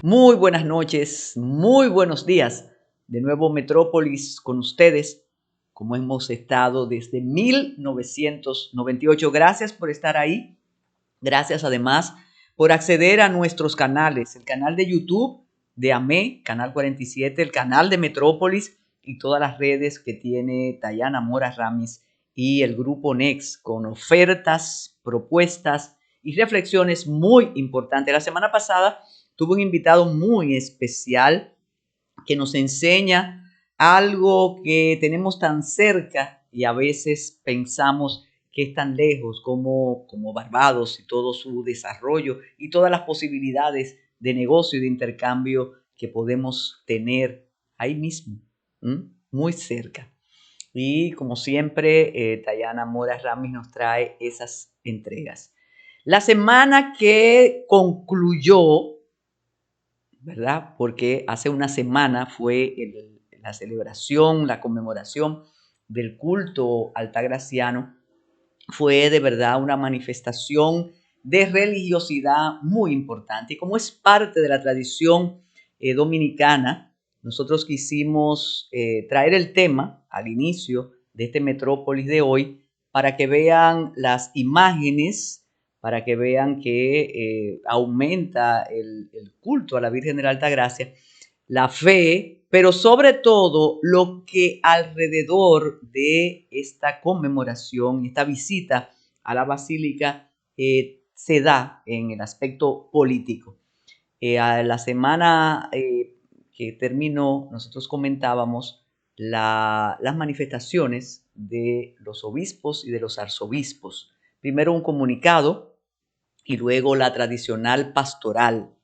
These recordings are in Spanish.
Muy buenas noches, muy buenos días. De nuevo Metrópolis con ustedes, como hemos estado desde 1998. Gracias por estar ahí. Gracias además por acceder a nuestros canales, el canal de YouTube de AME, Canal 47, el canal de Metrópolis y todas las redes que tiene Dayana Mora Ramis y el grupo Next con ofertas, propuestas y reflexiones muy importantes. La semana pasada tuve un invitado muy especial que nos enseña algo que tenemos tan cerca y a veces pensamos que es tan lejos como Barbados y todo su desarrollo y todas las posibilidades de negocio y de intercambio que podemos tener ahí mismo, muy cerca. Y como siempre, Dayana Mora Ramis nos trae esas entregas. La semana que concluyó, ¿verdad? Porque hace una semana fue la celebración, la conmemoración del culto altagraciano. Fue de verdad una manifestación de religiosidad muy importante. Y como es parte de la tradición dominicana, nosotros quisimos traer el tema al inicio de este Metrópolis de hoy para que vean las imágenes, para que vean que aumenta el culto a la Virgen de la Altagracia, la fe, pero sobre todo lo que alrededor de esta conmemoración, esta visita a la basílica se da en el aspecto político. A la semana que terminó, nosotros comentábamos las manifestaciones de los obispos y de los arzobispos. Primero un comunicado y luego la tradicional pastoral.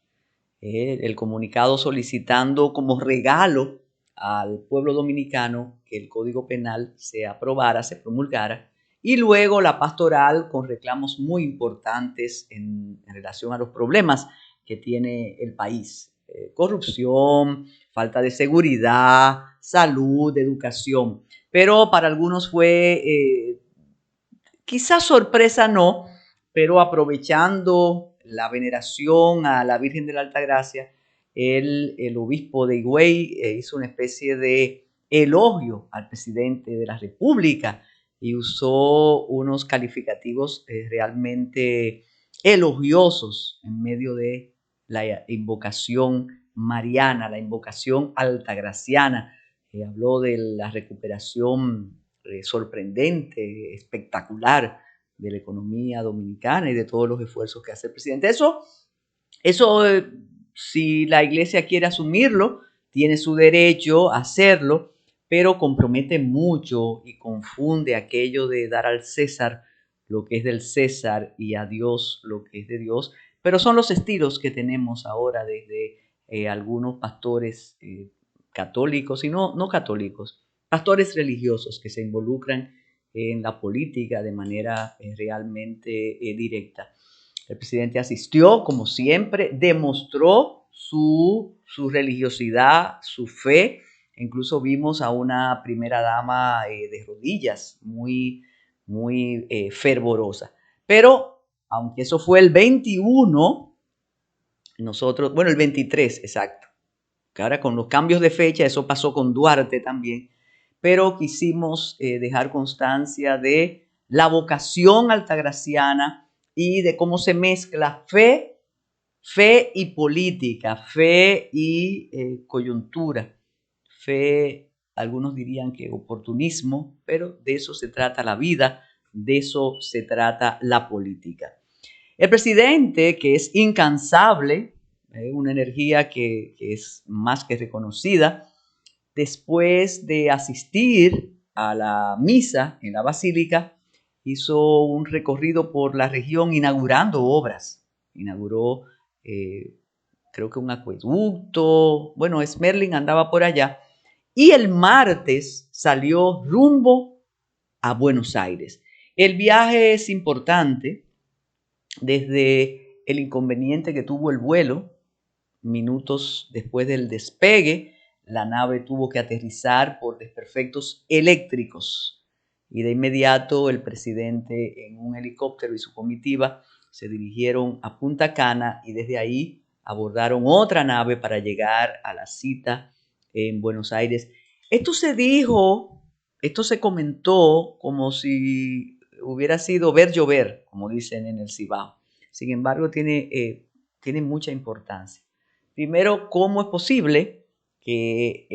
El comunicado solicitando como regalo al pueblo dominicano que el Código Penal se aprobara, se promulgara, y luego la pastoral con reclamos muy importantes en relación a los problemas que tiene el país. Corrupción, falta de seguridad, salud, educación. Pero para algunos fue quizás sorpresa no, pero aprovechando la veneración a la Virgen de la Altagracia, el obispo de Higüey hizo una especie de elogio al presidente de la República y usó unos calificativos realmente elogiosos en medio de la invocación mariana, la invocación altagraciana. Habló de la recuperación sorprendente, espectacular de la economía dominicana y de todos los esfuerzos que hace el presidente. Eso si la iglesia quiere asumirlo, tiene su derecho a hacerlo, pero compromete mucho y confunde aquello de dar al César lo que es del César y a Dios lo que es de Dios. Pero son los estilos que tenemos ahora desde algunos pastores católicos y no católicos, pastores religiosos que se involucran en la política de manera realmente directa. El presidente asistió, como siempre, demostró su religiosidad, su fe. Incluso vimos a una primera dama de rodillas, muy fervorosa. Pero, aunque eso fue el 21, nosotros, bueno, el 23, exacto. Que ahora con los cambios de fecha, eso pasó con Duarte también, pero quisimos dejar constancia de la vocación altagraciana y de cómo se mezcla fe y política, fe y coyuntura, fe, algunos dirían que oportunismo, pero de eso se trata la vida, de eso se trata la política. El presidente, que es incansable, una energía que es más que reconocida, después de asistir a la misa en la basílica, hizo un recorrido por la región inaugurando obras. Inauguró, creo que un acueducto. Bueno, Smerling andaba por allá. Y el martes salió rumbo a Buenos Aires. El viaje es importante desde el inconveniente que tuvo el vuelo. Minutos después del despegue, la nave tuvo que aterrizar por desperfectos eléctricos y de inmediato el presidente en un helicóptero y su comitiva se dirigieron a Punta Cana y desde ahí abordaron otra nave para llegar a la cita en Buenos Aires. Esto se dijo, esto se comentó como si hubiera sido ver llover, como dicen en el Cibao. Sin embargo, tiene mucha importancia. Primero, ¿cómo es posible que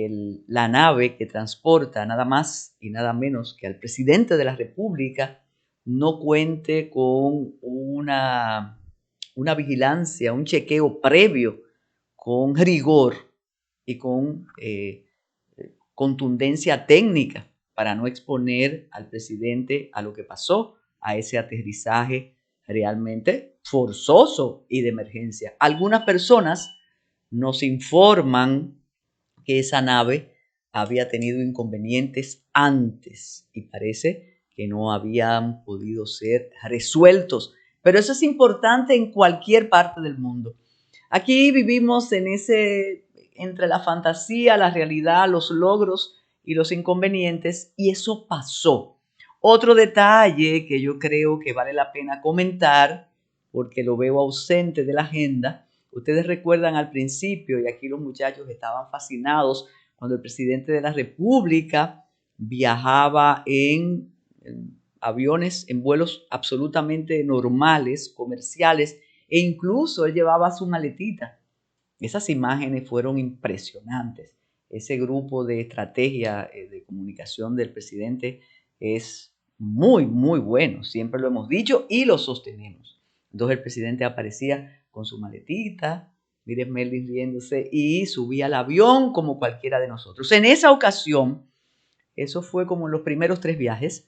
la nave que transporta nada más y nada menos que al presidente de la República no cuente con una vigilancia, un chequeo previo con rigor y con contundencia técnica para no exponer al presidente a lo que pasó, a ese aterrizaje realmente forzoso y de emergencia? Algunas personas nos informan que esa nave había tenido inconvenientes antes y parece que no habían podido ser resueltos. Pero eso es importante en cualquier parte del mundo. Aquí vivimos entre la fantasía, la realidad, los logros y los inconvenientes, y eso pasó. Otro detalle que yo creo que vale la pena comentar, porque lo veo ausente de la agenda. Ustedes recuerdan al principio, y aquí los muchachos estaban fascinados, cuando el presidente de la República viajaba en aviones, en vuelos absolutamente normales, comerciales, e incluso él llevaba su maletita. Esas imágenes fueron impresionantes. Ese grupo de estrategia de comunicación del presidente es muy, muy bueno. Siempre lo hemos dicho y lo sostenemos. Entonces el presidente aparecía con su maletita, miren Melvin riéndose, y subía al avión como cualquiera de nosotros. En esa ocasión, eso fue como en los primeros 3 viajes,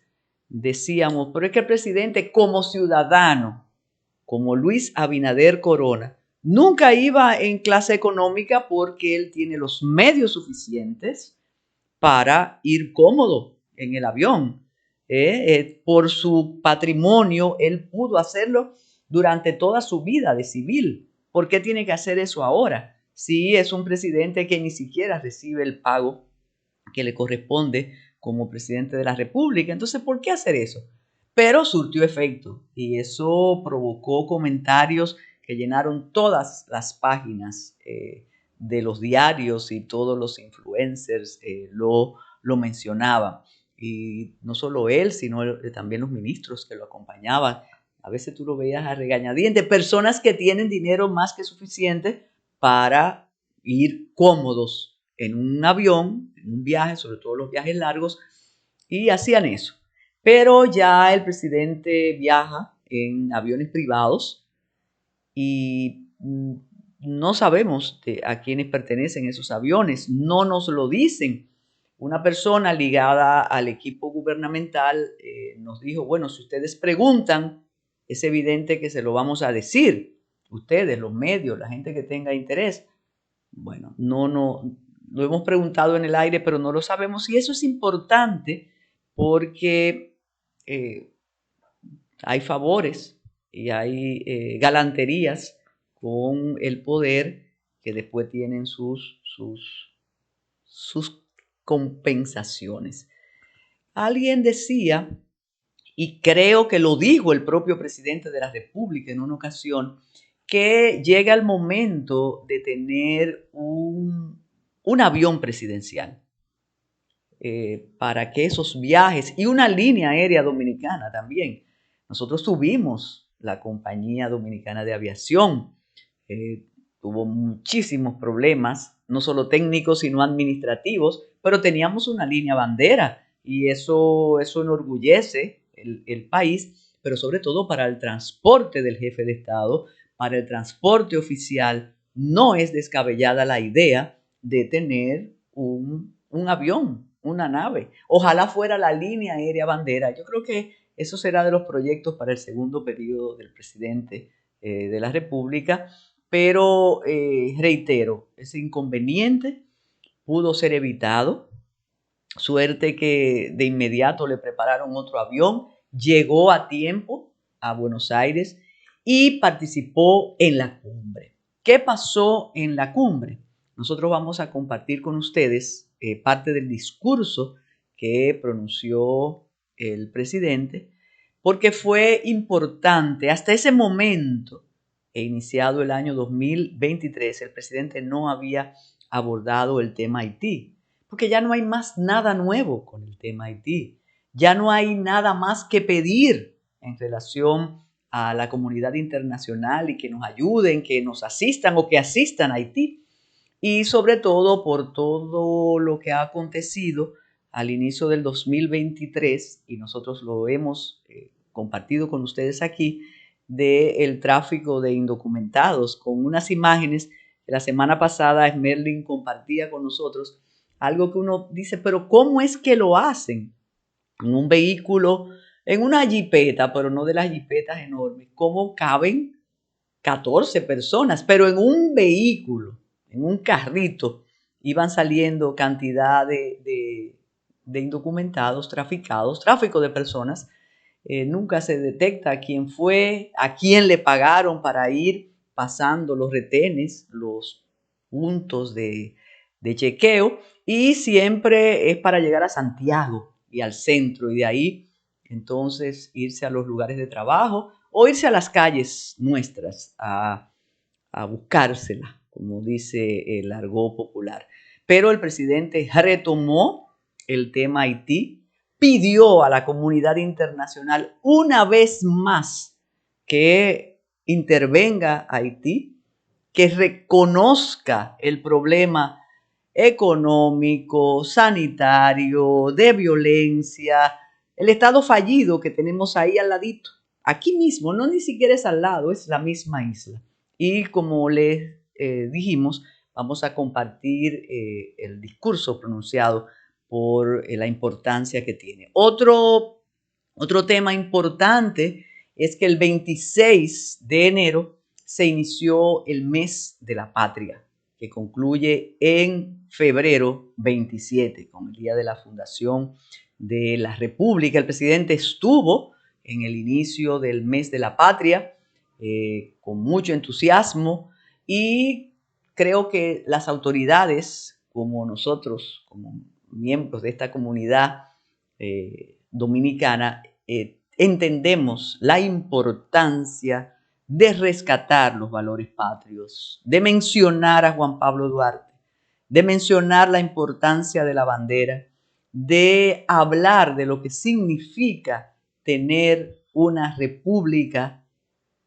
decíamos, pero es que el presidente como ciudadano, como Luis Abinader Corona, nunca iba en clase económica porque él tiene los medios suficientes para ir cómodo en el avión. Por su patrimonio, él pudo hacerlo durante toda su vida de civil. ¿Por qué tiene que hacer eso ahora? Si es un presidente que ni siquiera recibe el pago que le corresponde como presidente de la República. Entonces, ¿por qué hacer eso? Pero surtió efecto y eso provocó comentarios que llenaron todas las páginas de los diarios, y todos los influencers lo mencionaban. Y no solo él, sino también los ministros que lo acompañaban. A veces tú lo veías a regañadientes, personas que tienen dinero más que suficiente para ir cómodos en un avión, en un viaje, sobre todo los viajes largos, y hacían eso. Pero ya el presidente viaja en aviones privados y no sabemos a quiénes pertenecen esos aviones, no nos lo dicen. Una persona ligada al equipo gubernamental nos dijo, bueno, si ustedes preguntan, es evidente que se lo vamos a decir. Ustedes, los medios, la gente que tenga interés. Bueno, no, lo hemos preguntado en el aire, pero no lo sabemos. Y eso es importante porque hay favores y hay galanterías con el poder que después tienen sus compensaciones. Alguien decía, y creo que lo dijo el propio presidente de la República en una ocasión, que llega el momento de tener un avión presidencial para que esos viajes, y una línea aérea dominicana también. Nosotros tuvimos la Compañía Dominicana de Aviación, tuvo muchísimos problemas, no solo técnicos, sino administrativos, pero teníamos una línea bandera y eso enorgullece el país, pero sobre todo para el transporte del jefe de Estado, para el transporte oficial, no es descabellada la idea de tener un avión, una nave. Ojalá fuera la línea aérea bandera. Yo creo que eso será de los proyectos para el segundo periodo del presidente de la República, pero reitero, ese inconveniente pudo ser evitado. Suerte que de inmediato le prepararon otro avión, llegó a tiempo a Buenos Aires y participó en la cumbre. ¿Qué pasó en la cumbre? Nosotros vamos a compartir con ustedes parte del discurso que pronunció el presidente, porque fue importante. Hasta ese momento, iniciado el año 2023, el presidente no había abordado el tema Haití, porque ya no hay más nada nuevo con el tema Haití. Ya no hay nada más que pedir en relación a la comunidad internacional y que nos ayuden, que nos asistan o que asistan a Haití. Y sobre todo por todo lo que ha acontecido al inicio del 2023, y nosotros lo hemos compartido con ustedes aquí, del tráfico de indocumentados, con unas imágenes que la semana pasada Esmerlin compartía con nosotros, algo que uno dice, pero ¿cómo es que lo hacen? En un vehículo, en una jipeta, pero no de las jipetas enormes, ¿cómo caben 14 personas? Pero en un vehículo, en un carrito, iban saliendo cantidad de indocumentados, traficados, tráfico de personas. Nunca se detecta quién fue, a quién le pagaron para ir pasando los retenes, los puntos de chequeo, y siempre es para llegar a Santiago y al centro, y de ahí entonces irse a los lugares de trabajo o irse a las calles nuestras a buscársela, como dice el argot popular. Pero el presidente retomó el tema Haití, pidió a la comunidad internacional una vez más que intervenga Haití, que reconozca el problema económico, sanitario, de violencia, el estado fallido que tenemos ahí al ladito, aquí mismo, no ni siquiera es al lado, es la misma isla. Y como les dijimos, vamos a compartir el discurso pronunciado por la importancia que tiene. Otro tema importante es que el 26 de enero se inició el mes de la patria, que concluye en febrero 27, con el día de la fundación de la República. El presidente estuvo en el inicio del mes de la patria con mucho entusiasmo, y creo que las autoridades, como nosotros, como miembros de esta comunidad dominicana, entendemos la importancia de rescatar los valores patrios, de mencionar a Juan Pablo Duarte, de mencionar la importancia de la bandera, de hablar de lo que significa tener una república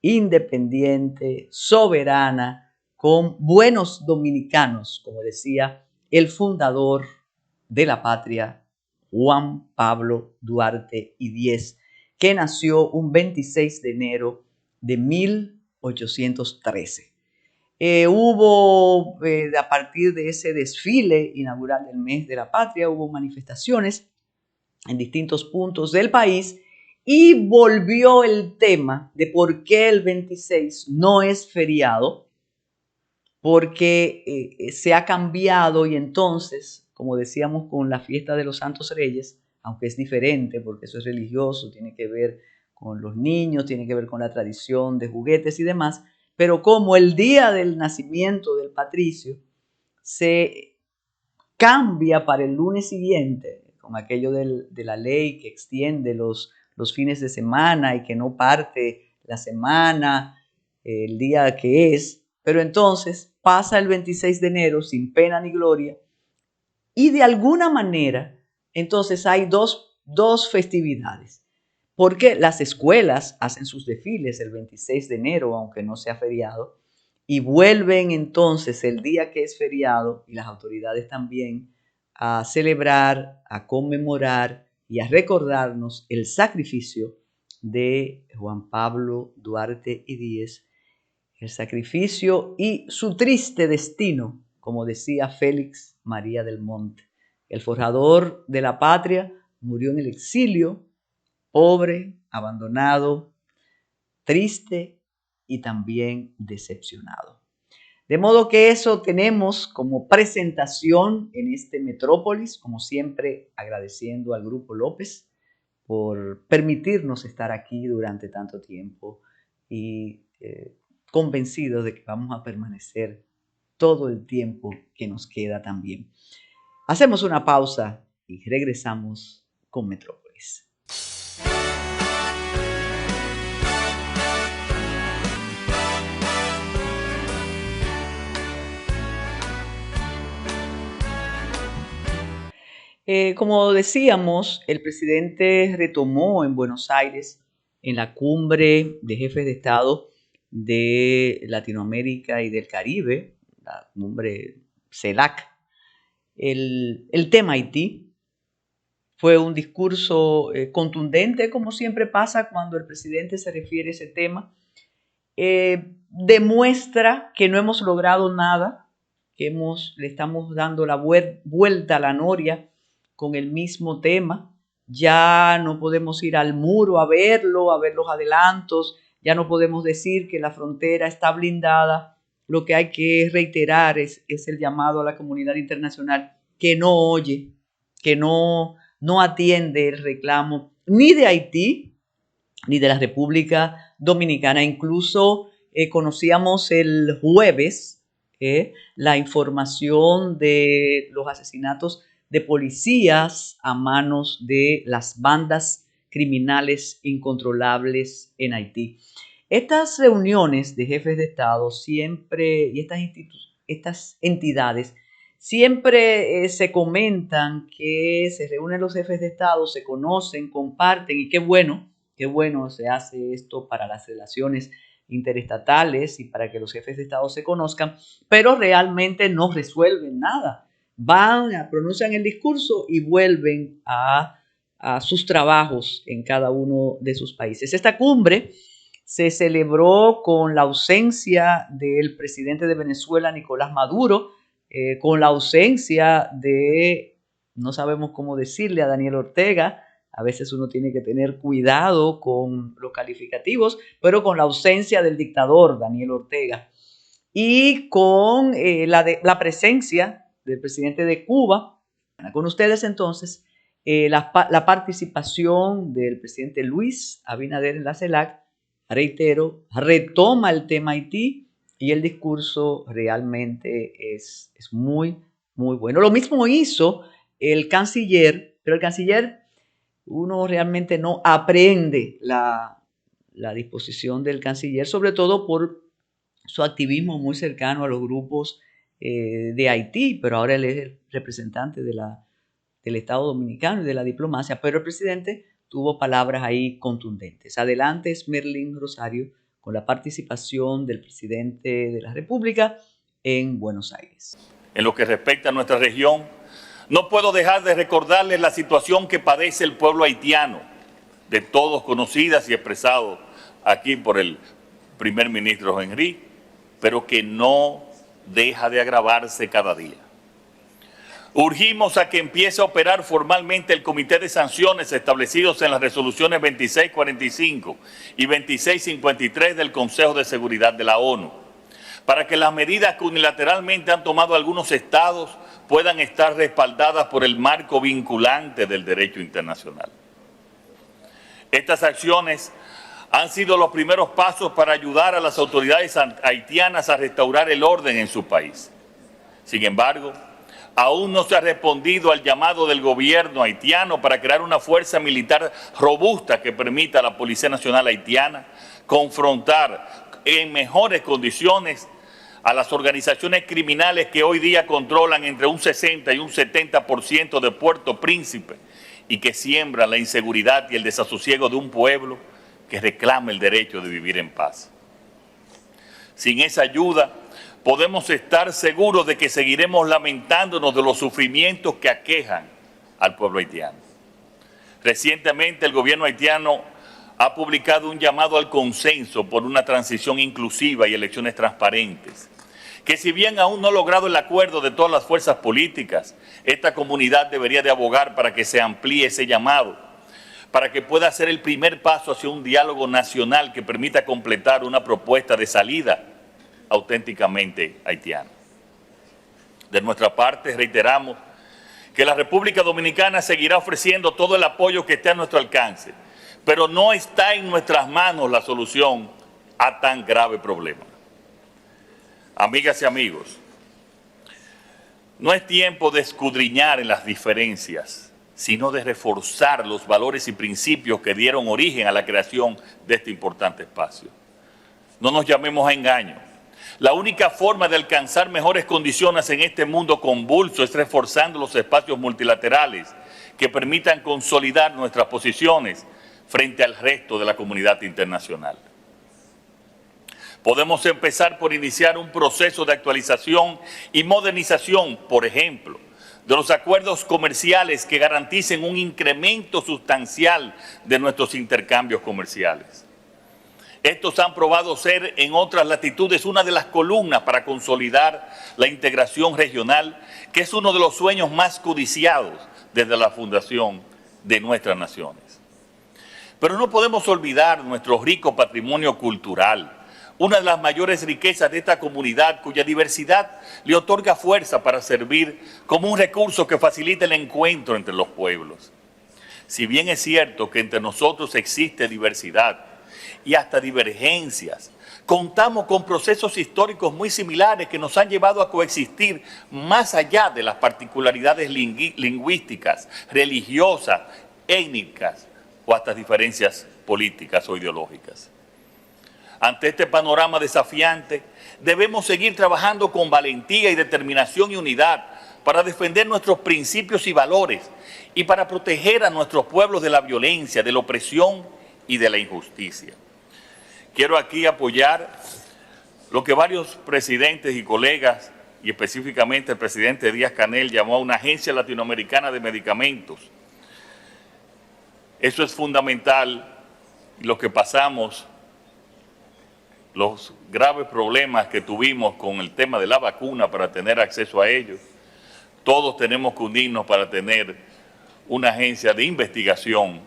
independiente, soberana, con buenos dominicanos, como decía el fundador de la patria, Juan Pablo Duarte y Díez, que nació un 26 de enero de 1813. A partir de ese desfile inaugural del mes de la patria, hubo manifestaciones en distintos puntos del país, y volvió el tema de por qué el 26 no es feriado, porque se ha cambiado, y entonces, como decíamos con la fiesta de los Santos Reyes, aunque es diferente porque eso es religioso, tiene que ver con los niños, tiene que ver con la tradición de juguetes y demás, pero como el día del nacimiento del patricio se cambia para el lunes siguiente, con aquello de la ley que extiende los fines de semana y que no parte la semana, el día que es, pero entonces pasa el 26 de enero sin pena ni gloria, y de alguna manera entonces hay dos festividades, porque las escuelas hacen sus desfiles el 26 de enero, aunque no sea feriado, y vuelven entonces el día que es feriado, y las autoridades también, a celebrar, a conmemorar y a recordarnos el sacrificio de Juan Pablo Duarte y Díez, el sacrificio y su triste destino, como decía Félix María del Monte. El forjador de la patria murió en el exilio, pobre, abandonado, triste y también decepcionado. De modo que eso tenemos como presentación en este Metrópolis, como siempre agradeciendo al Grupo López por permitirnos estar aquí durante tanto tiempo, y convencidos de que vamos a permanecer todo el tiempo que nos queda también. Hacemos una pausa y regresamos con Metrópolis. Como decíamos, el presidente retomó en Buenos Aires, en la cumbre de jefes de Estado de Latinoamérica y del Caribe, la cumbre CELAC, el tema Haití. Fue un discurso contundente, como siempre pasa cuando el presidente se refiere a ese tema. Demuestra que no hemos logrado nada, que le estamos dando la vuelta a la noria con el mismo tema. Ya no podemos ir al muro a verlo, a ver los adelantos, ya no podemos decir que la frontera está blindada. Lo que hay que reiterar es el llamado a la comunidad internacional que no oye, que no atiende el reclamo ni de Haití ni de la República Dominicana. Incluso conocíamos el jueves la información de los asesinatos de policías a manos de las bandas criminales incontrolables en Haití. Estas reuniones de jefes de Estado siempre, y estas entidades, siempre se comentan que se reúnen los jefes de Estado, se conocen, comparten, y qué bueno se hace esto para las relaciones interestatales y para que los jefes de Estado se conozcan, pero realmente no resuelven nada. Pronuncian el discurso y vuelven a sus trabajos en cada uno de sus países. Esta cumbre se celebró con la ausencia del presidente de Venezuela, Nicolás Maduro, con la ausencia de, no sabemos cómo decirle, a Daniel Ortega. A veces uno tiene que tener cuidado con los calificativos, pero con la ausencia del dictador Daniel Ortega y con la presencia del presidente de Cuba. Con ustedes entonces la participación del presidente Luis Abinader en la CELAC, reitero, retoma el tema Haití y el discurso realmente es muy, muy bueno. Lo mismo hizo el canciller, pero el canciller, uno realmente no aprende la disposición del canciller, sobre todo por su activismo muy cercano a los grupos de Haití, pero ahora él es el representante del Estado Dominicano y de la diplomacia, pero el presidente tuvo palabras ahí contundentes. Adelante, Esmerlin Rosario, con la participación del presidente de la República en Buenos Aires. En lo que respecta a nuestra región, no puedo dejar de recordarles la situación que padece el pueblo haitiano, de todos conocidas y expresados aquí por el primer ministro Henry, pero que no deja de agravarse cada día. Urgimos a que empiece a operar formalmente el Comité de Sanciones establecidos en las resoluciones 2645 y 2653 del Consejo de Seguridad de la ONU, para que las medidas que unilateralmente han tomado algunos estados puedan estar respaldadas por el marco vinculante del derecho internacional. Estas acciones han sido los primeros pasos para ayudar a las autoridades haitianas a restaurar el orden en su país. Sin embargo, aún no se ha respondido al llamado del gobierno haitiano para crear una fuerza militar robusta que permita a la Policía Nacional Haitiana confrontar en mejores condiciones a las organizaciones criminales que hoy día controlan entre un 60 y un 70% de Puerto Príncipe y que siembran la inseguridad y el desasosiego de un pueblo que reclama el derecho de vivir en paz. Sin esa ayuda, podemos estar seguros de que seguiremos lamentándonos de los sufrimientos que aquejan al pueblo haitiano. Recientemente, el gobierno haitiano ha publicado un llamado al consenso por una transición inclusiva y elecciones transparentes, que si bien aún no ha logrado el acuerdo de todas las fuerzas políticas, esta comunidad debería de abogar para que se amplíe ese llamado, para que pueda ser el primer paso hacia un diálogo nacional que permita completar una propuesta de salida auténticamente haitiana. De nuestra parte, reiteramos que la República Dominicana seguirá ofreciendo todo el apoyo que esté a nuestro alcance, pero no está en nuestras manos la solución a tan grave problema. Amigas y amigos, no es tiempo de escudriñar en las diferencias, sino de reforzar los valores y principios que dieron origen a la creación de este importante espacio. No nos llamemos a engaño. La única forma de alcanzar mejores condiciones en este mundo convulso es reforzando los espacios multilaterales que permitan consolidar nuestras posiciones frente al resto de la comunidad internacional. Podemos empezar por iniciar un proceso de actualización y modernización, por ejemplo, de los acuerdos comerciales que garanticen un incremento sustancial de nuestros intercambios comerciales. Estos han probado ser en otras latitudes una de las columnas para consolidar la integración regional, que es uno de los sueños más codiciados desde la fundación de nuestras naciones. Pero no podemos olvidar nuestro rico patrimonio cultural, una de las mayores riquezas de esta comunidad, cuya diversidad le otorga fuerza para servir como un recurso que facilita el encuentro entre los pueblos. Si bien es cierto que entre nosotros existe diversidad y hasta divergencias, contamos con procesos históricos muy similares que nos han llevado a coexistir más allá de las particularidades lingüísticas, religiosas, étnicas o hasta diferencias políticas o ideológicas. Ante este panorama desafiante, debemos seguir trabajando con valentía y determinación y unidad para defender nuestros principios y valores y para proteger a nuestros pueblos de la violencia, de la opresión y de la injusticia. Quiero aquí apoyar lo que varios presidentes y colegas, y específicamente el presidente Díaz-Canel, llamó a una agencia latinoamericana de medicamentos. Eso es fundamental, lo que pasamos, los graves problemas que tuvimos con el tema de la vacuna para tener acceso a ellos. Todos tenemos que unirnos para tener una agencia de investigación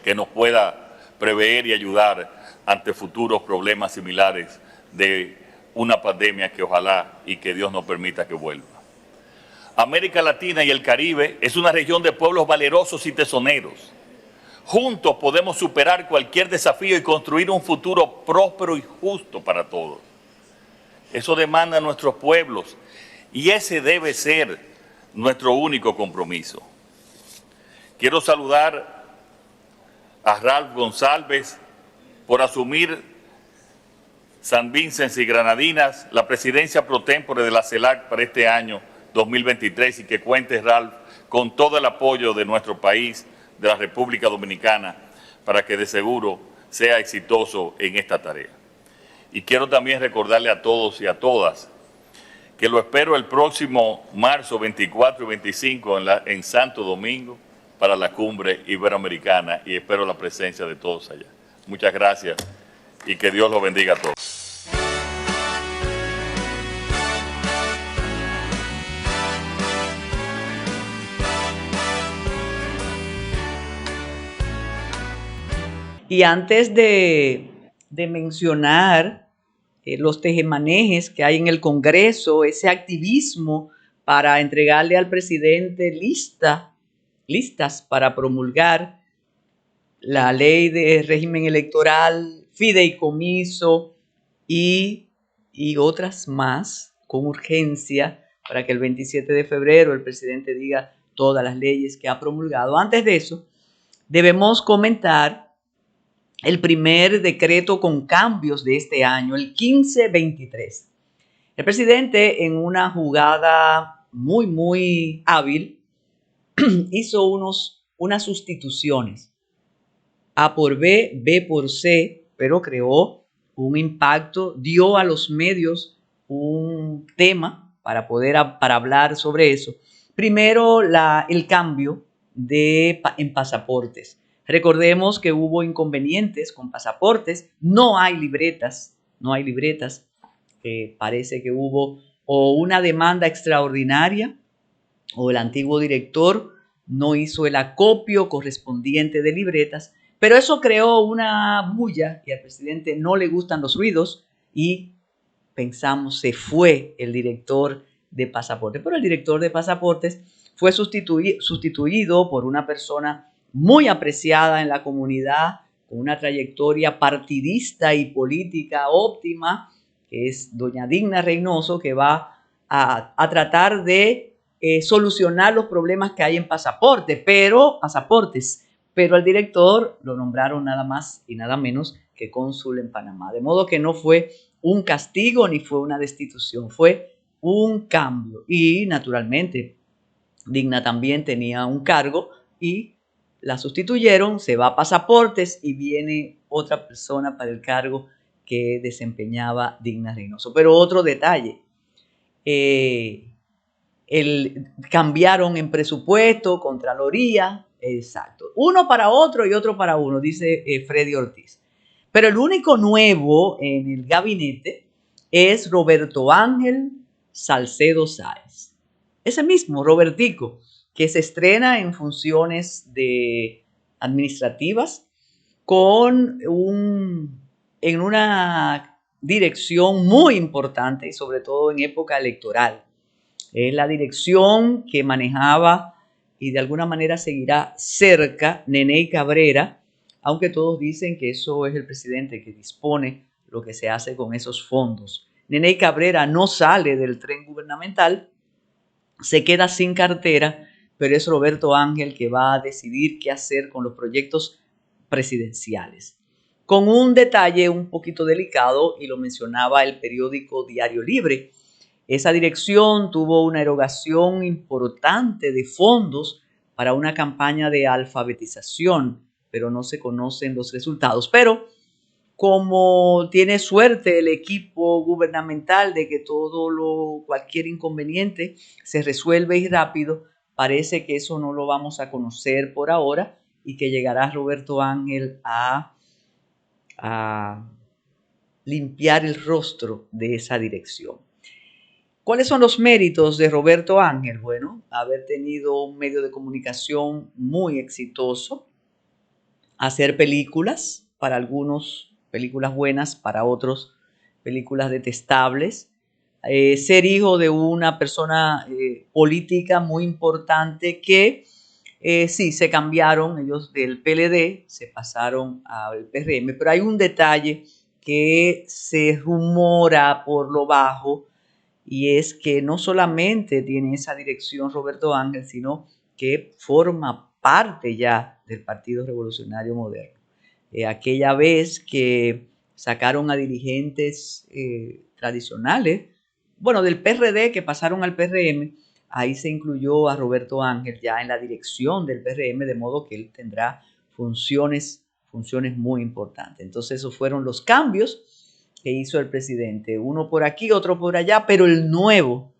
que nos pueda prever y ayudar ante futuros problemas similares de una pandemia que ojalá y que Dios nos permita que vuelva. América Latina y el Caribe es una región de pueblos valerosos y tesoneros. Juntos podemos superar cualquier desafío y construir un futuro próspero y justo para todos. Eso demanda a nuestros pueblos y ese debe ser nuestro único compromiso. Quiero saludar a Ralph González por asumir San Vicente y Granadinas, la presidencia pro tempore de la CELAC para este año 2023 y que cuente, Ralph, con todo el apoyo de nuestro país, de la República Dominicana, para que de seguro sea exitoso en esta tarea. Y quiero también recordarle a todos y a todas que lo espero el próximo marzo 24 y 25 en Santo Domingo para la cumbre iberoamericana y espero la presencia de todos allá. Muchas gracias y que Dios los bendiga a todos. Y antes de mencionar los tejemanejes que hay en el Congreso, ese activismo para entregarle al presidente listas para promulgar la ley de régimen electoral, fideicomiso y otras más con urgencia para que el 27 de febrero el presidente diga todas las leyes que ha promulgado. Antes de eso, debemos comentar el primer decreto con cambios de este año, el 1523. El presidente, en una jugada muy hábil, hizo unas sustituciones. A por B, B por C, pero creó un impacto, dio a los medios un tema para hablar sobre eso. Primero, el cambio en pasaportes. Recordemos que hubo inconvenientes con pasaportes, no hay libretas, parece que hubo o una demanda extraordinaria o el antiguo director no hizo el acopio correspondiente de libretas, pero eso creó una bulla y al presidente no le gustan los ruidos y pensamos se fue el director de pasaportes, pero el director de pasaportes fue sustituido por una persona muy apreciada en la comunidad, con una trayectoria partidista y política óptima, que es doña Digna Reynoso, que va a tratar de solucionar los problemas que hay en pasaportes, pero al director lo nombraron nada más y nada menos que cónsul en Panamá. De modo que no fue un castigo ni fue una destitución, fue un cambio. Y naturalmente, Digna también tenía un cargo y la sustituyeron, se va a pasaportes y viene otra persona para el cargo que desempeñaba Digna Reynoso. Pero otro detalle, cambiaron en presupuesto, Contraloría, exacto. Uno para otro y otro para uno, dice Freddy Ortiz. Pero el único nuevo en el gabinete es Roberto Ángel Salcedo Sáez. Ese mismo, Robertico, que se estrena en funciones administrativas en una dirección muy importante y sobre todo en época electoral. Es la dirección que manejaba y de alguna manera seguirá cerca Neney Cabrera, aunque todos dicen que eso es el presidente que dispone lo que se hace con esos fondos. Neney Cabrera no sale del tren gubernamental, se queda sin cartera, pero es Roberto Ángel que va a decidir qué hacer con los proyectos presidenciales. Con un detalle un poquito delicado, y lo mencionaba el periódico Diario Libre. Esa dirección tuvo una erogación importante de fondos para una campaña de alfabetización, pero no se conocen los resultados. Pero como tiene suerte el equipo gubernamental de que cualquier inconveniente se resuelve y rápido, parece que eso no lo vamos a conocer por ahora y que llegará Roberto Ángel a limpiar el rostro de esa dirección. ¿Cuáles son los méritos de Roberto Ángel? Bueno, haber tenido un medio de comunicación muy exitoso, hacer películas, para algunos películas buenas, para otros películas detestables, ser hijo de una persona política muy importante que sí, se cambiaron, ellos del PLD se pasaron al PRM, pero hay un detalle que se rumora por lo bajo y es que no solamente tiene esa dirección Roberto Ángel, sino que forma parte ya del Partido Revolucionario Moderno. Aquella vez que sacaron a dirigentes tradicionales, bueno, del PRD que pasaron al PRM, ahí se incluyó a Roberto Ángel ya en la dirección del PRM, de modo que él tendrá funciones muy importantes. Entonces esos fueron los cambios que hizo el presidente, uno por aquí, otro por allá, pero el nuevo,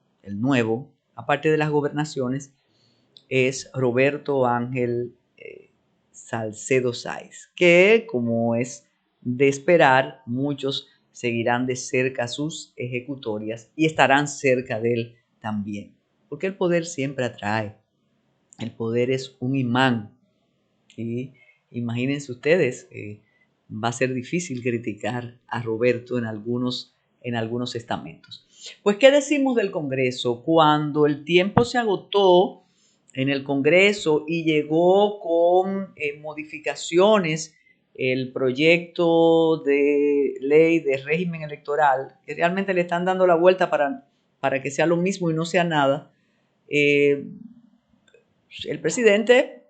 aparte de las gobernaciones, es Roberto Ángel Salcedo Sáez, que como es de esperar, muchos seguirán de cerca sus ejecutorias y estarán cerca de él también, porque el poder siempre atrae, el poder es un imán y imagínense ustedes, va a ser difícil criticar a Roberto en algunos estamentos. Pues, ¿qué decimos del Congreso? Cuando el tiempo se agotó en el Congreso y llegó con modificaciones el proyecto de ley de régimen electoral, que realmente le están dando la vuelta para que sea lo mismo y no sea nada, el presidente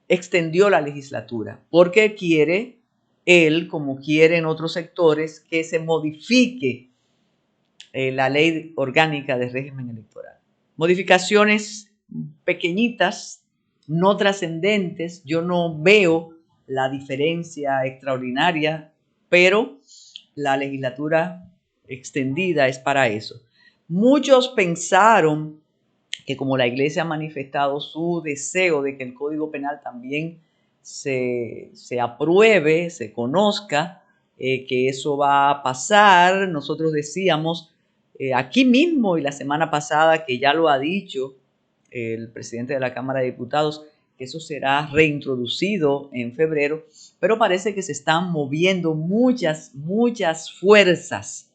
extendió la legislatura porque quiere él, como quiere en otros sectores, que se modifique la ley orgánica de régimen electoral. Modificaciones pequeñitas, no trascendentes. Yo no veo la diferencia extraordinaria, pero la legislatura extendida es para eso. Muchos pensaron que como la Iglesia ha manifestado su deseo de que el Código Penal también se apruebe, se conozca, que eso va a pasar. Nosotros decíamos aquí mismo y la semana pasada, que ya lo ha dicho el presidente de la Cámara de Diputados, que eso será reintroducido en febrero, pero parece que se están moviendo muchas fuerzas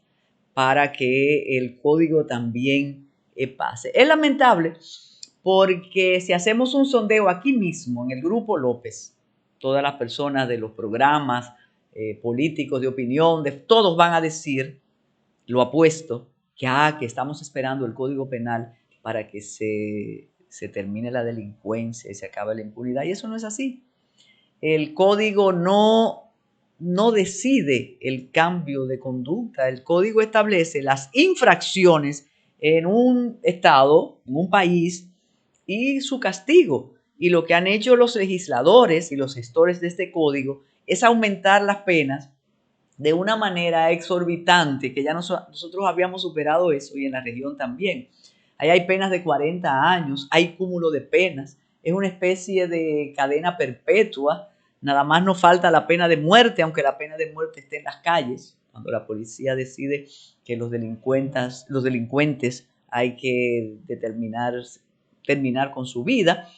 para que el código también pase. Es lamentable porque si hacemos un sondeo aquí mismo en el Grupo López, todas las personas de los programas políticos de opinión, todos van a decir, lo apuesto, que estamos esperando el Código Penal para que se termine la delincuencia y se acabe la impunidad. Y eso no es así. El código no no decide el cambio de conducta. El código establece las infracciones en un estado, en un país, y su castigo. Y lo que han hecho los legisladores y los gestores de este código es aumentar las penas de una manera exorbitante, que ya nosotros habíamos superado eso y en la región también. Ahí hay penas de 40 años, hay cúmulo de penas, es una especie de cadena perpetua. Nada más nos falta la pena de muerte, aunque la pena de muerte esté en las calles, cuando la policía decide que los delincuentes hay que terminar con su vida.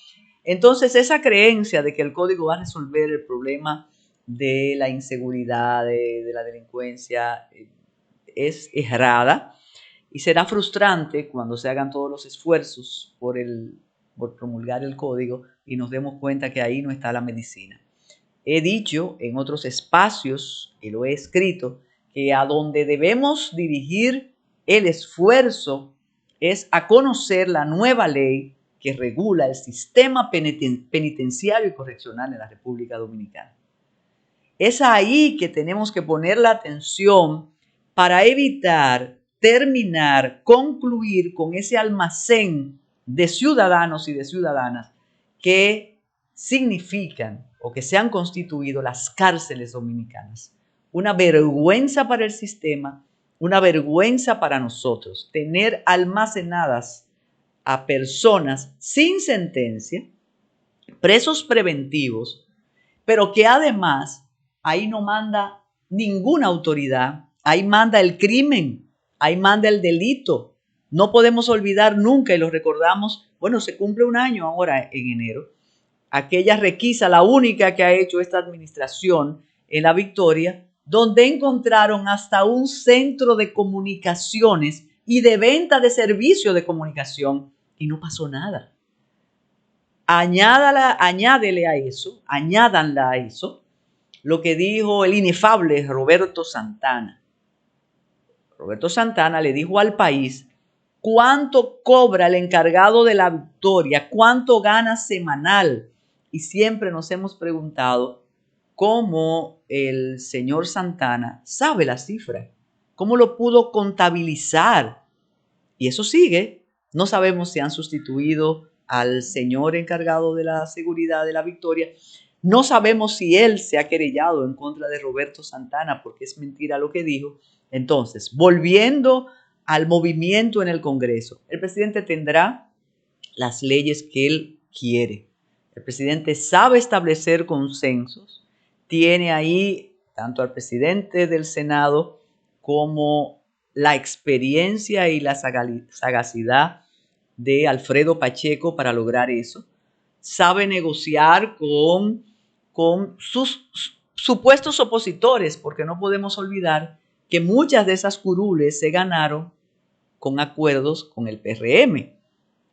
Entonces, esa creencia de que el código va a resolver el problema de la inseguridad, de la delincuencia, es errada y será frustrante cuando se hagan todos los esfuerzos por promulgar el código y nos demos cuenta que ahí no está la medicina. He dicho en otros espacios, y lo he escrito, que a donde debemos dirigir el esfuerzo es a conocer la nueva ley que regula el sistema penitenciario y correccional en la República Dominicana. Es ahí que tenemos que poner la atención para evitar concluir con ese almacén de ciudadanos y de ciudadanas que significan o que se han constituido las cárceles dominicanas. Una vergüenza para el sistema, una vergüenza para nosotros, tener almacenadas a personas sin sentencia, presos preventivos, pero que además ahí no manda ninguna autoridad, ahí manda el crimen, ahí manda el delito. No podemos olvidar nunca, y lo recordamos, bueno, se cumple un año ahora en enero, aquella requisa, la única que ha hecho esta administración en La Victoria, donde encontraron hasta un centro de comunicaciones y de venta de servicios de comunicación y no pasó nada. Añádanla a eso, lo que dijo el inefable Roberto Santana. Roberto Santana le dijo al país cuánto cobra el encargado de La Victoria, cuánto gana semanal. Y siempre nos hemos preguntado cómo el señor Santana sabe la cifra, cómo lo pudo contabilizar. Y eso sigue. No sabemos si han sustituido al señor encargado de la seguridad de La Victoria. No sabemos si él se ha querellado en contra de Roberto Santana porque es mentira lo que dijo. Entonces, volviendo al movimiento en el Congreso, el presidente tendrá las leyes que él quiere. El presidente sabe establecer consensos. Tiene ahí tanto al presidente del Senado como la experiencia y la sagacidad de Alfredo Pacheco para lograr eso. Sabe negociar con sus supuestos opositores, porque no podemos olvidar que muchas de esas curules se ganaron con acuerdos con el PRM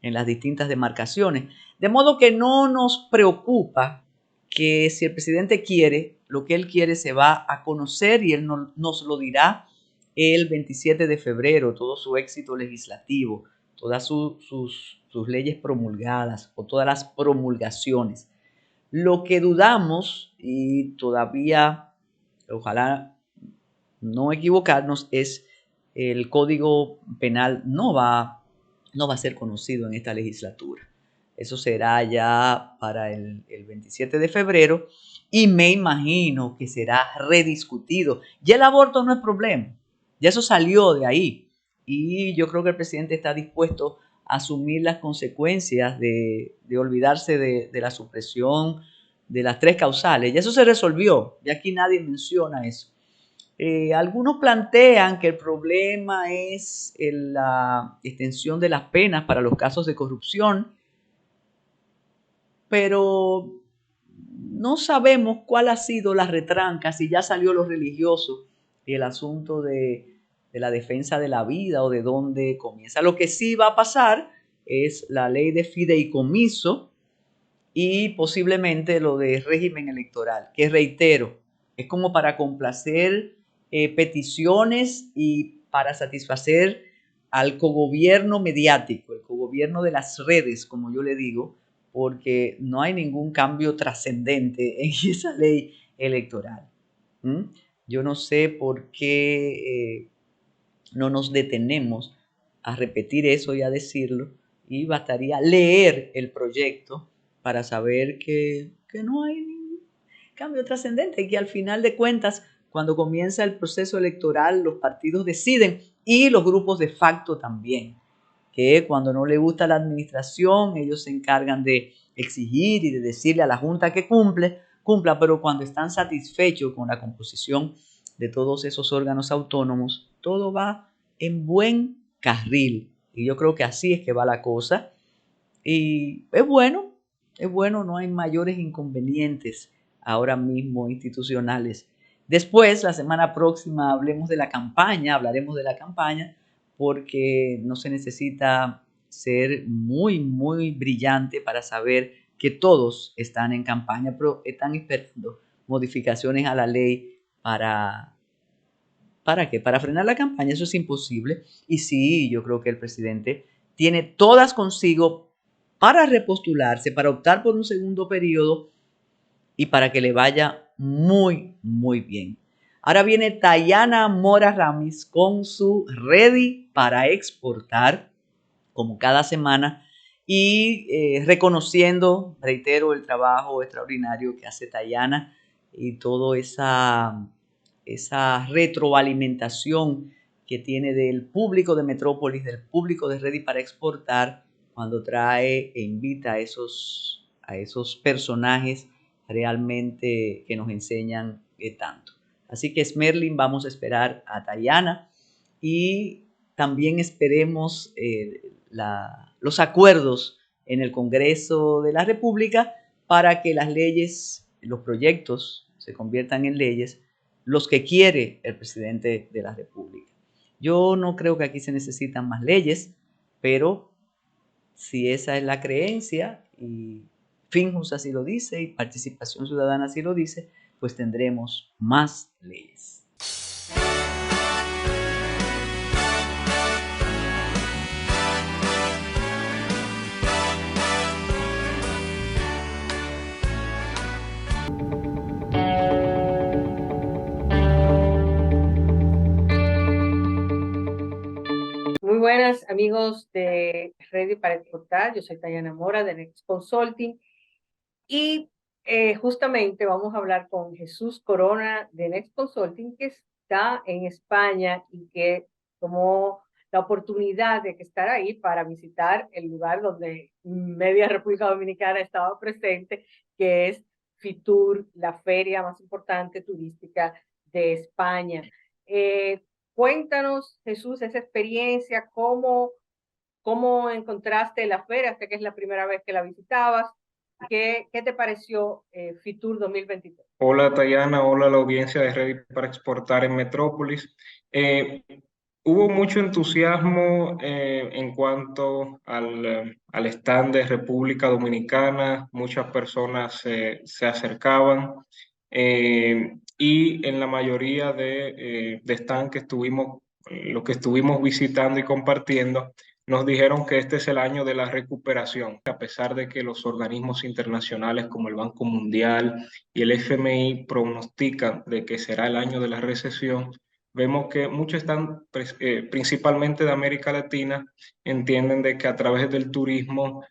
en las distintas demarcaciones. De modo que no nos preocupa que si el presidente quiere, lo que él quiere se va a conocer y él nos lo dirá el 27 de febrero, todo su éxito legislativo, todas sus leyes promulgadas o todas las promulgaciones. Lo que dudamos, y todavía ojalá no equivocarnos, es el Código Penal no va a ser conocido en esta legislatura. Eso será ya para el 27 de febrero y me imagino que será rediscutido. Ya el aborto no es problema, ya eso salió de ahí y yo creo que el presidente está dispuesto a asumir las consecuencias de olvidarse de la supresión de las 3 causales. Ya eso se resolvió, ya aquí nadie menciona eso. Algunos plantean que el problema es la extensión de las penas para los casos de corrupción, pero no sabemos cuál ha sido la retranca, si ya salió lo religioso y el asunto de la defensa de la vida o de dónde comienza. Lo que sí va a pasar es la ley de fideicomiso y posiblemente lo de régimen electoral, que reitero, es como para complacer peticiones y para satisfacer al cogobierno mediático, el cogobierno de las redes, como yo le digo, porque no hay ningún cambio trascendente en esa ley electoral. ¿Mm? Yo no sé por qué no nos detenemos a repetir eso y a decirlo, y bastaría leer el proyecto para saber que no hay ningún cambio trascendente y que al final de cuentas, cuando comienza el proceso electoral, los partidos deciden y los grupos de facto también, que cuando no le gusta la administración, ellos se encargan de exigir y de decirle a la Junta que cumpla, pero cuando están satisfechos con la composición de todos esos órganos autónomos, todo va en buen carril. Y yo creo que así es que va la cosa. Y es bueno, no hay mayores inconvenientes ahora mismo institucionales. Después, la semana próxima, hablaremos de la campaña, porque no se necesita ser muy, muy brillante para saber que todos están en campaña, pero están esperando modificaciones a la ley ¿para qué? Para frenar la campaña. Eso es imposible. Y sí, yo creo que el presidente tiene todas consigo para repostularse, para optar por un segundo periodo y para que le vaya muy, muy bien. Ahora viene Tayana Mora Ramis con su Ready para exportar, como cada semana, y reconociendo, reitero, el trabajo extraordinario que hace Tayana y toda esa retroalimentación que tiene del público de Metrópolis, del público de Ready para exportar, cuando trae e invita a esos personajes realmente que nos enseñan tanto. Así que Smerlin, vamos a esperar a Tayana y también esperemos los acuerdos en el Congreso de la República para que las leyes, los proyectos se conviertan en leyes, los que quiere el presidente de la República. Yo no creo que aquí se necesitan más leyes, pero si esa es la creencia y Finjus así lo dice y Participación Ciudadana así lo dice, pues tendremos más leyes. Muy buenas amigos de Ready para Exportar, yo soy Tayana Mora de Next Consulting y justamente vamos a hablar con Jesús Corona de Next Consulting, que está en España y que tomó la oportunidad de estar ahí para visitar el lugar donde media República Dominicana estaba presente, que es Fitur, la feria más importante turística de España. Cuéntanos, Jesús, esa experiencia, cómo encontraste la feria, sé que es la primera vez que la visitabas. ¿Qué te pareció Fitur 2023? Hola Tayana, hola a la audiencia de Ready para Exportar en Metrópolis. Hubo mucho entusiasmo en cuanto al stand de República Dominicana, muchas personas se acercaban y en la mayoría de stand que lo que estuvimos visitando y compartiendo, nos dijeron que este es el año de la recuperación, a pesar de que los organismos internacionales como el Banco Mundial y el FMI pronostican de que será el año de la recesión. Vemos que muchos están, principalmente de América Latina, entienden de que a través del turismo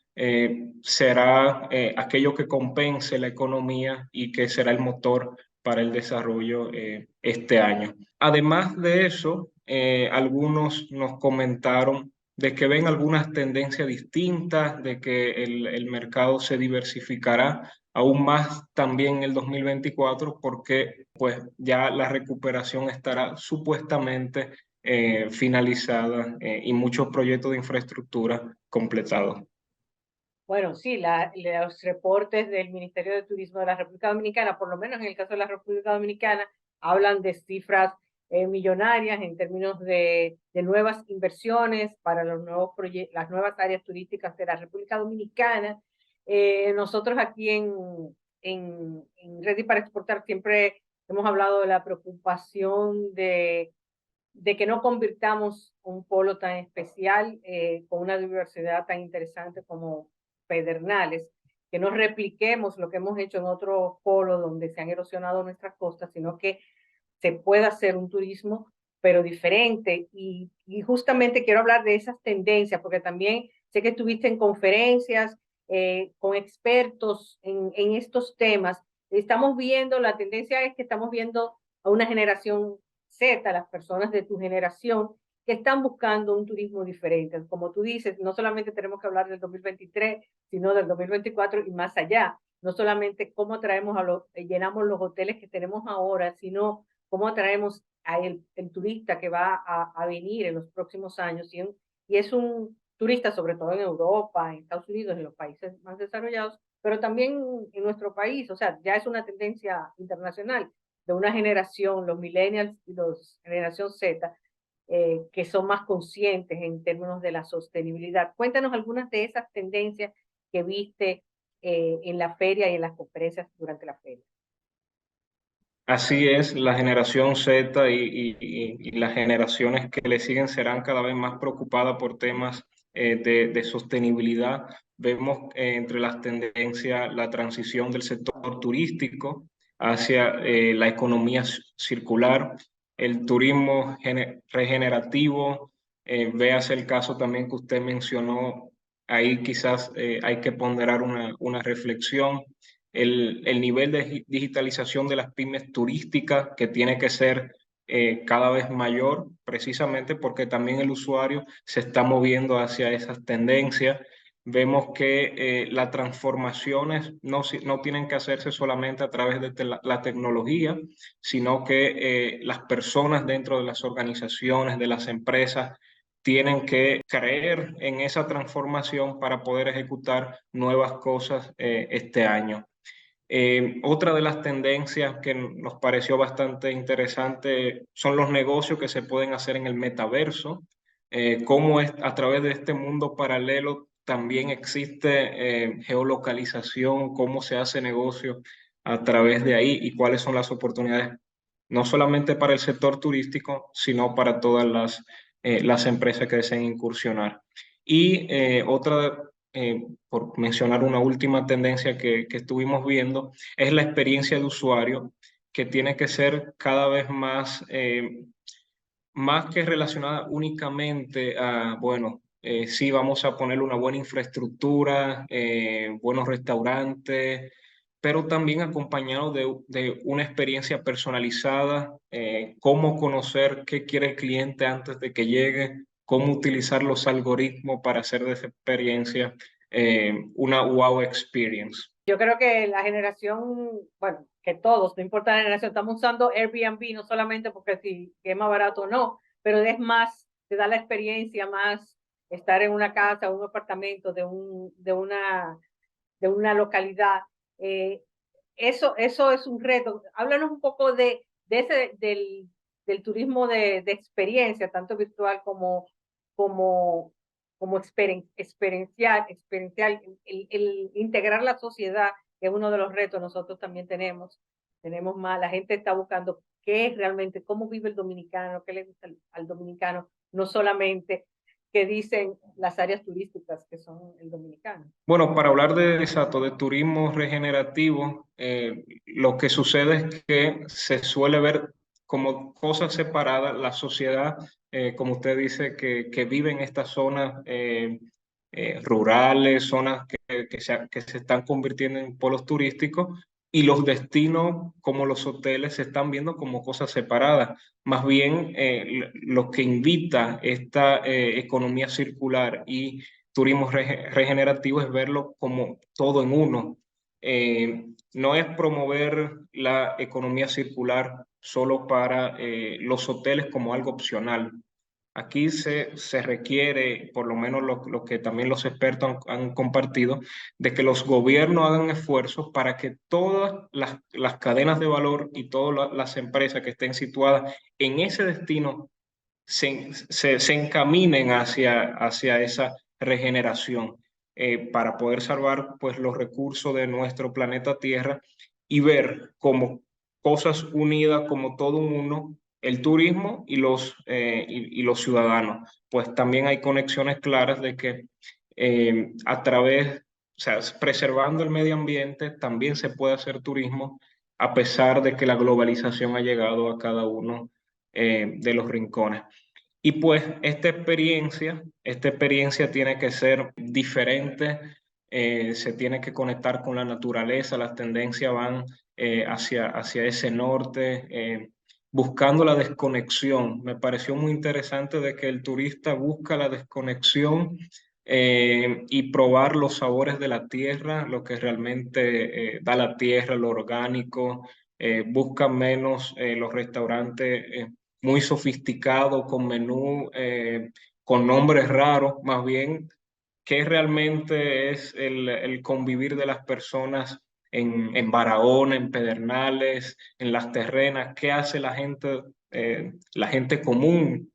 será aquello que compense la economía y que será el motor para el desarrollo este año. Además de eso, algunos nos comentaron de que ven algunas tendencias distintas, de que el mercado se diversificará aún más también en el 2024 porque pues ya la recuperación estará supuestamente finalizada y muchos proyectos de infraestructura completados. Bueno, sí, los reportes del Ministerio de Turismo de la República Dominicana, por lo menos en el caso de la República Dominicana, hablan de cifras millonarias en términos de nuevas inversiones para los nuevos las nuevas áreas turísticas de la República Dominicana. Nosotros aquí en Ready para Exportar siempre hemos hablado de la preocupación de que no convirtamos un polo tan especial con una diversidad tan interesante como Pedernales, que no repliquemos lo que hemos hecho en otros polos donde se han erosionado nuestras costas, sino que se pueda hacer un turismo, pero diferente. Y justamente quiero hablar de esas tendencias, porque también sé que estuviste en conferencias con expertos en estos temas. Estamos viendo, la tendencia es que estamos viendo a una generación Z, las personas de tu generación, que están buscando un turismo diferente. Como tú dices, no solamente tenemos que hablar del 2023, sino del 2024 y más allá. No solamente cómo traemos llenamos los hoteles que tenemos ahora, sino cómo atraemos el turista que va a venir en los próximos años. Y es un turista, sobre todo en Europa, en Estados Unidos, en los países más desarrollados, pero también en nuestro país. O sea, ya es una tendencia internacional de una generación, los millennials y los generación Z, que son más conscientes en términos de la sostenibilidad. Cuéntanos algunas de esas tendencias que viste en la feria y en las conferencias durante la feria. Así es, la generación Z y las generaciones que le siguen serán cada vez más preocupadas por temas de sostenibilidad. Vemos entre las tendencias la transición del sector turístico hacia la economía circular, el turismo regenerativo. Véase el caso también que usted mencionó, ahí quizás hay que ponderar una reflexión. El nivel de digitalización de las pymes turísticas que tiene que ser cada vez mayor, precisamente porque también el usuario se está moviendo hacia esas tendencias. Vemos que las transformaciones no tienen que hacerse solamente a través de la tecnología, sino que las personas dentro de las organizaciones, de las empresas, tienen que creer en esa transformación para poder ejecutar nuevas cosas este año. Otra de las tendencias que nos pareció bastante interesante son los negocios que se pueden hacer en el metaverso, cómo a través de este mundo paralelo también existe geolocalización, cómo se hace negocio a través de ahí y cuáles son las oportunidades, no solamente para el sector turístico, sino para todas las empresas que deseen incursionar. Y otra por mencionar una última tendencia que estuvimos viendo, es la experiencia de usuario, que tiene que ser cada vez más que relacionada únicamente a, bueno, sí, vamos a poner una buena infraestructura, buenos restaurantes, pero también acompañado de una experiencia personalizada, cómo conocer qué quiere el cliente antes de que llegue, cómo utilizar los algoritmos para hacer de esa experiencia una wow experience. Yo creo que la generación, bueno, que todos, no importa la generación, estamos usando Airbnb no solamente porque si es más barato o no, pero es más, te da la experiencia más estar en una casa, un apartamento de una localidad. Eso es un reto. Háblanos un poco del turismo de experiencia, tanto virtual como, como experiencial, el integrar la sociedad, que es uno de los retos nosotros también tenemos más, la gente está buscando qué es realmente, cómo vive el dominicano, qué le gusta al dominicano, no solamente que dicen las áreas turísticas que son el dominicano. Bueno, para hablar de turismo regenerativo, lo que sucede es que se suele ver como cosas separadas la sociedad, como usted dice, que vive en estas zonas rurales, zonas que se están convirtiendo en polos turísticos, y los destinos como los hoteles se están viendo como cosas separadas. Más bien, lo que invita esta economía circular y turismo regenerativo es verlo como todo en uno. No es promover la economía circular solo para los hoteles como algo opcional. Aquí se requiere, por lo menos lo que también los expertos han compartido, de que los gobiernos hagan esfuerzos para que todas las cadenas de valor y todas las empresas que estén situadas en ese destino se encaminen hacia esa regeneración para poder salvar pues, los recursos de nuestro planeta Tierra y ver como cosas unidas, como todo un uno, el turismo y los ciudadanos. Pues también hay conexiones claras de que a través, o sea, preservando el medio ambiente, también se puede hacer turismo a pesar de que la globalización ha llegado a cada uno de los rincones. Y pues esta experiencia tiene que ser diferente, se tiene que conectar con la naturaleza, las tendencias van hacia ese norte, buscando la desconexión. Me pareció muy interesante de que el turista busca la desconexión y probar los sabores de la tierra, lo que realmente da la tierra, lo orgánico, busca menos los restaurantes muy sofisticados, con menú, con nombres raros, más bien qué realmente es el convivir de las personas en Barahona, en Pedernales, en Las Terrenas, qué hace la gente común.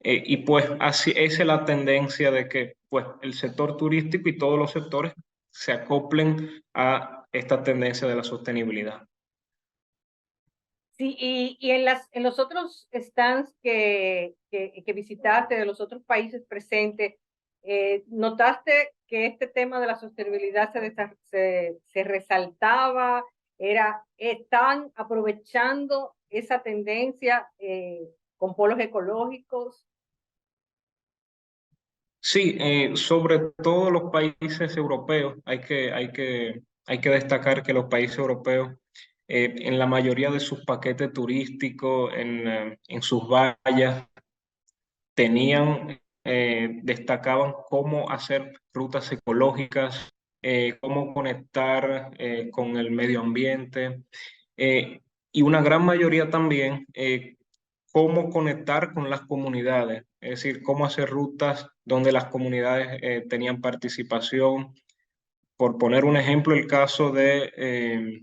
Y pues así esa es la tendencia de que pues, el sector turístico y todos los sectores se acoplen a esta tendencia de la sostenibilidad. Sí, y en los otros stands que visitaste, de los otros países presentes, ¿notaste que este tema de la sostenibilidad se resaltaba? ¿Estaban aprovechando esa tendencia con polos ecológicos? Sí, sobre todo los países europeos, hay que destacar que los países europeos, en la mayoría de sus paquetes turísticos, en sus vallas, destacaban cómo hacer rutas ecológicas, cómo conectar con el medio ambiente, eh, y una gran mayoría también cómo conectar con las comunidades, es decir, cómo hacer rutas donde las comunidades tenían participación. Por poner un ejemplo, el caso de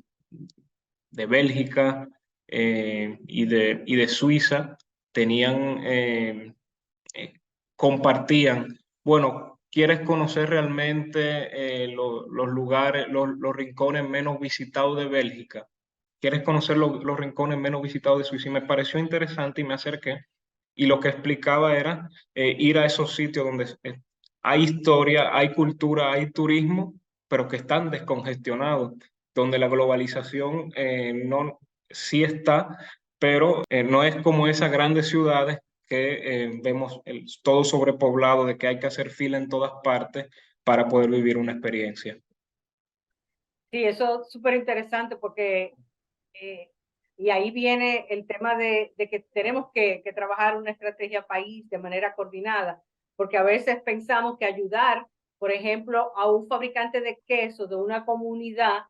Bélgica y de Suiza tenían, compartían, bueno, ¿quieres conocer realmente los lugares, los rincones menos visitados de Bélgica? ¿Quieres conocer los rincones menos visitados de Suiza? Y me pareció interesante y me acerqué. Y lo que explicaba era ir a esos sitios donde hay historia, hay cultura, hay turismo, pero que están descongestionados, donde la globalización no, sí está, pero no es como esas grandes ciudades que vemos todo sobrepoblado, de que hay que hacer fila en todas partes para poder vivir una experiencia. Sí, eso es súper interesante porque eh, y ahí viene el tema de que tenemos que trabajar una estrategia país de manera coordinada, porque a veces pensamos que ayudar, por ejemplo, a un fabricante de queso de una comunidad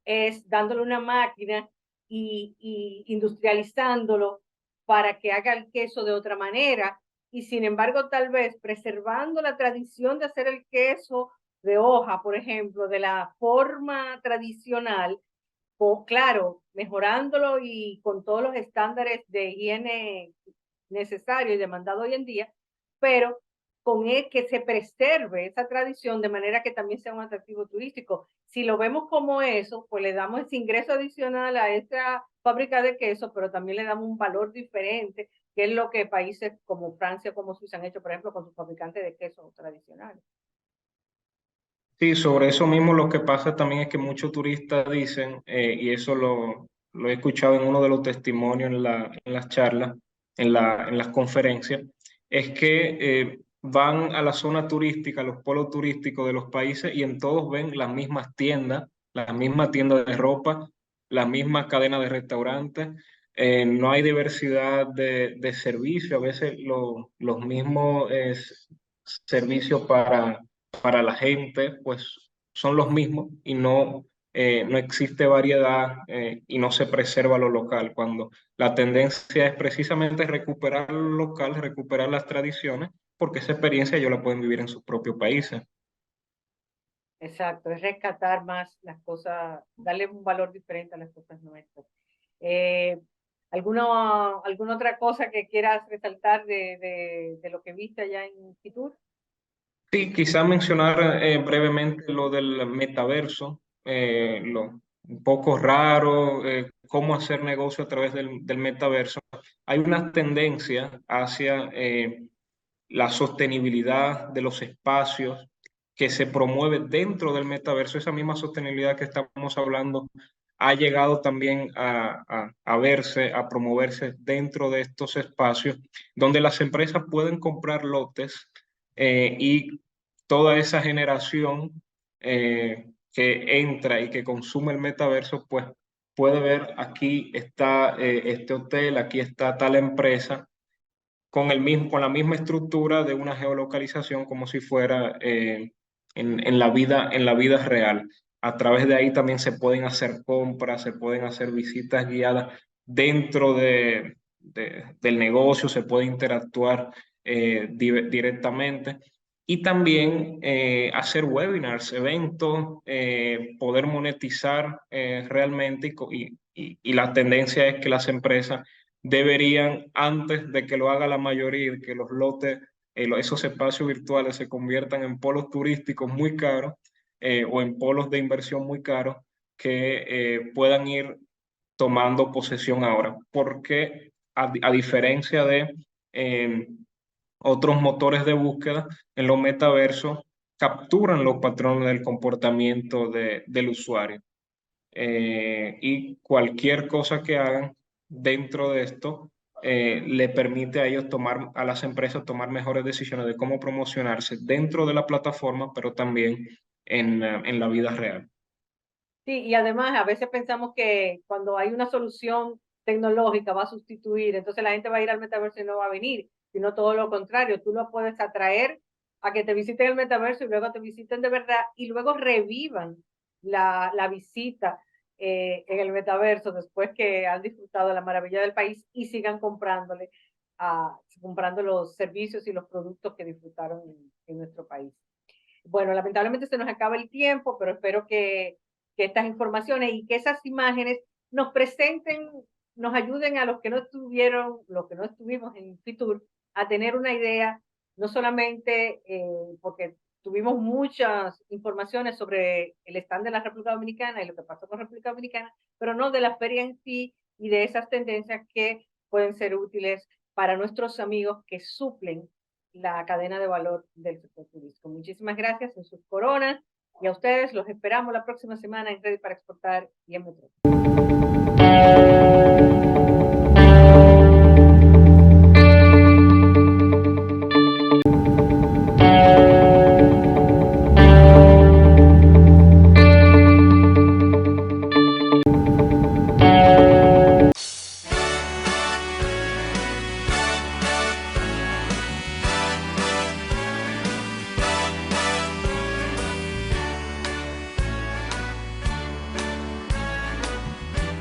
es dándole una máquina y industrializándolo para que haga el queso de otra manera. Y sin embargo, tal vez preservando la tradición de hacer el queso de hoja, por ejemplo, de la forma tradicional, claro, mejorándolo y con todos los estándares de higiene necesarios y demandados hoy en día, pero con que se preserve esa tradición de manera que también sea un atractivo turístico. Si lo vemos como eso, pues le damos ese ingreso adicional a esta fábrica de queso, pero también le damos un valor diferente, que es lo que países como Francia, como Suiza han hecho, por ejemplo, con sus fabricantes de queso tradicionales. Sí, sobre eso mismo lo que pasa también es que muchos turistas dicen, y eso lo he escuchado en uno de los testimonios en las charlas, en las conferencias, es que van a la zona turística, a los polos turísticos de los países y en todos ven las mismas tiendas de ropa, las mismas cadenas de restaurantes, no hay diversidad de servicios, a veces los mismos servicios para la gente, pues son los mismos y no existe variedad y no se preserva lo local, cuando la tendencia es precisamente recuperar lo local, recuperar las tradiciones, porque esa experiencia ellos la pueden vivir en sus propios países. Exacto, es rescatar más las cosas, darle un valor diferente a las cosas nuestras. ¿Alguna otra cosa que quieras resaltar de lo que viste allá en Fitur? Sí, quizá mencionar brevemente lo del metaverso, un poco raro, cómo hacer negocio a través del metaverso. Hay una tendencia hacia la sostenibilidad de los espacios que se promueve dentro del metaverso, esa misma sostenibilidad que estamos hablando ha llegado también a verse, a promoverse dentro de estos espacios donde las empresas pueden comprar lotes y toda esa generación que entra y que consume el metaverso, pues puede ver aquí está este hotel, aquí está tal empresa, con la misma estructura de una geolocalización como si fuera en la vida real. A través de ahí también se pueden hacer compras, se pueden hacer visitas guiadas dentro del negocio, se puede interactuar directamente y también hacer webinars, eventos, poder monetizar realmente y la tendencia es que las empresas deberían, antes de que lo haga la mayoría, que los lotes, esos espacios virtuales se conviertan en polos turísticos muy caros o en polos de inversión muy caros, que puedan ir tomando posesión ahora. Porque a diferencia de otros motores de búsqueda, en los metaversos capturan los patrones del comportamiento del usuario. Y cualquier cosa que hagan dentro de esto le permite a ellos tomar, a las empresas tomar mejores decisiones de cómo promocionarse dentro de la plataforma, pero también en la vida real. Sí, y además a veces pensamos que cuando hay una solución tecnológica va a sustituir, entonces la gente va a ir al metaverso y no va a venir, sino todo lo contrario, tú lo puedes atraer a que te visiten el metaverso y luego te visiten de verdad y luego revivan la visita en el metaverso después que han disfrutado de la maravilla del país y sigan comprando los servicios y los productos que disfrutaron en nuestro país. Bueno, lamentablemente se nos acaba el tiempo, pero espero que estas informaciones y que esas imágenes nos presenten, nos ayuden a los que no estuvieron, los que no estuvimos en Fitur, a tener una idea, no solamente porque tuvimos muchas informaciones sobre el stand de la República Dominicana y lo que pasó con República Dominicana, pero no de la feria en sí y de esas tendencias que pueden ser útiles para nuestros amigos que suplen la cadena de valor del sector turístico. Muchísimas gracias en sus coronas y a ustedes los esperamos la próxima semana en Ready para Exportar y en Metro.